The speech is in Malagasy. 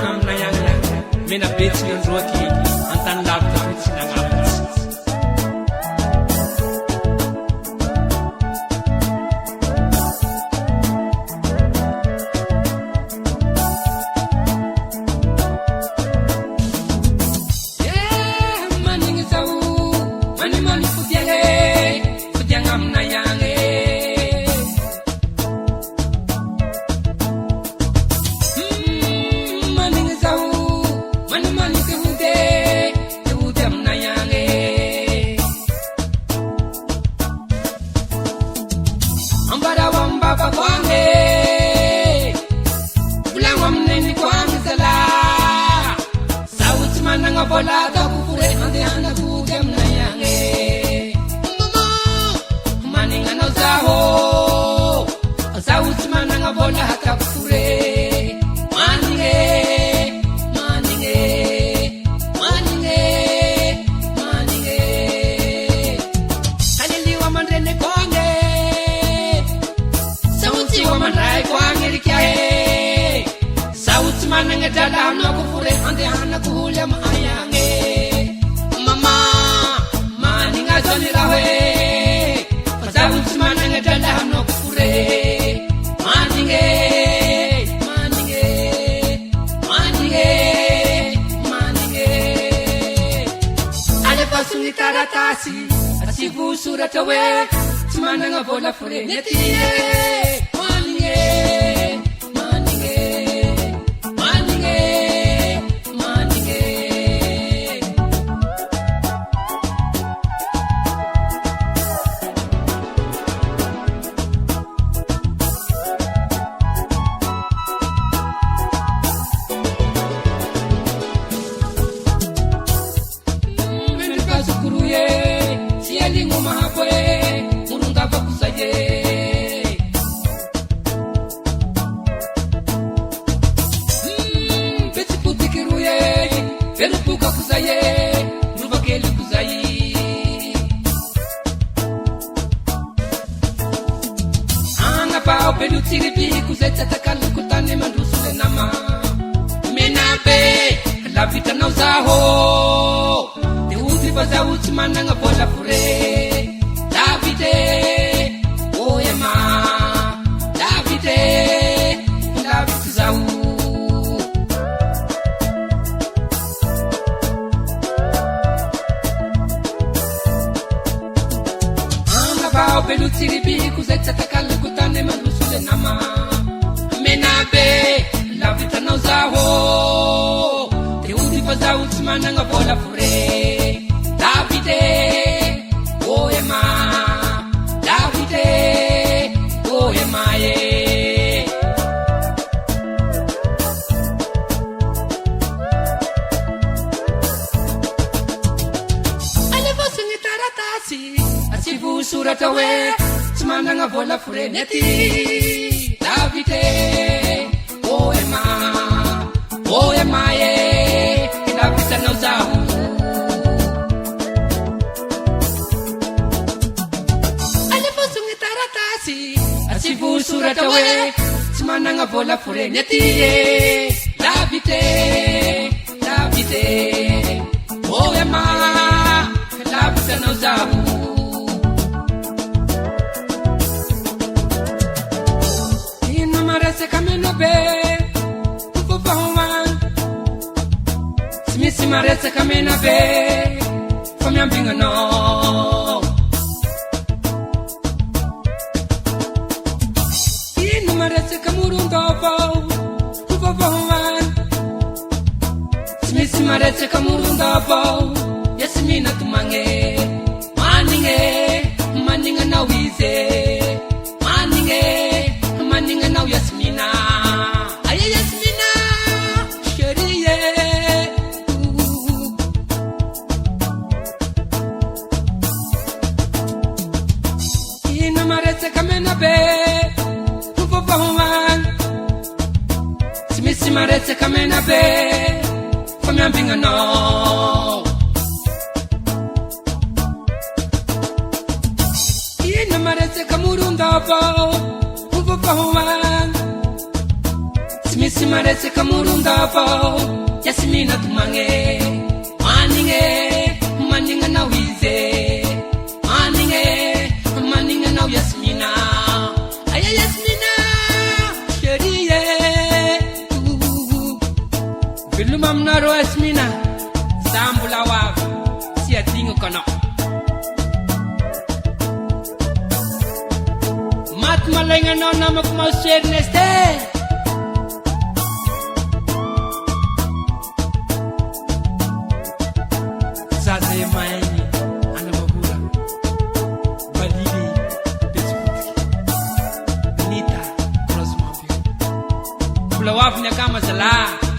amina ihany la mena betsiny androaky antany lavitra fotsy nagnavitsy manigny zao manimany fodiagna amina ihany vola takufure andehana kugem na yange mama maninga no zaho zawuti mananga vola takufure maninge kalili wa mandrene kwange zawuti wa mandrai kwange rikiae zawuti mananga dala no kufure andehana kuhulya Rawe, Pazawuti mananga dala no kufure, maninge, ale pasuni taratasi, asibu suratawe, mananga vola fure netiye, la vita non zaho te uti Pazawuti mananga vola fure Davide oyema Davide zawu anga bao pelutiribi kuzetsa takala kutane mandusule nama menabe la vita non zaho Pazawuti mananga vola fure Davide oyema Davide oyema ye ale vosungi taratasi asibu suratawe mananga vola fure neti Davide oyema ye Vita no zahu ale vosungi taratasi asibu suratawe mananga vola fure netiye Davide oyema vita no zahu ina marese kameno be Missy Maressa kamena be from your finger no in Maressa kamurundo bo Missy Maressa kamurundo bo Yasmina tumange maninga na wize maninga na Yasmina Yasmina sheriye kamena be Missy Maressa kamena be from your finger no in Maressa kamurundo bo sy maresaka morondavao Yasmina tomagne manignanao izy manignanao Yasmina aya Yasmina chérie veloma aminareo Yasmina za mbola ho avy sy adignako anao maty malaigna anao namako maosy Ernest zay maigny anamahora balily besibotiki nita croisement bio mbola ho avy ny akama zalahy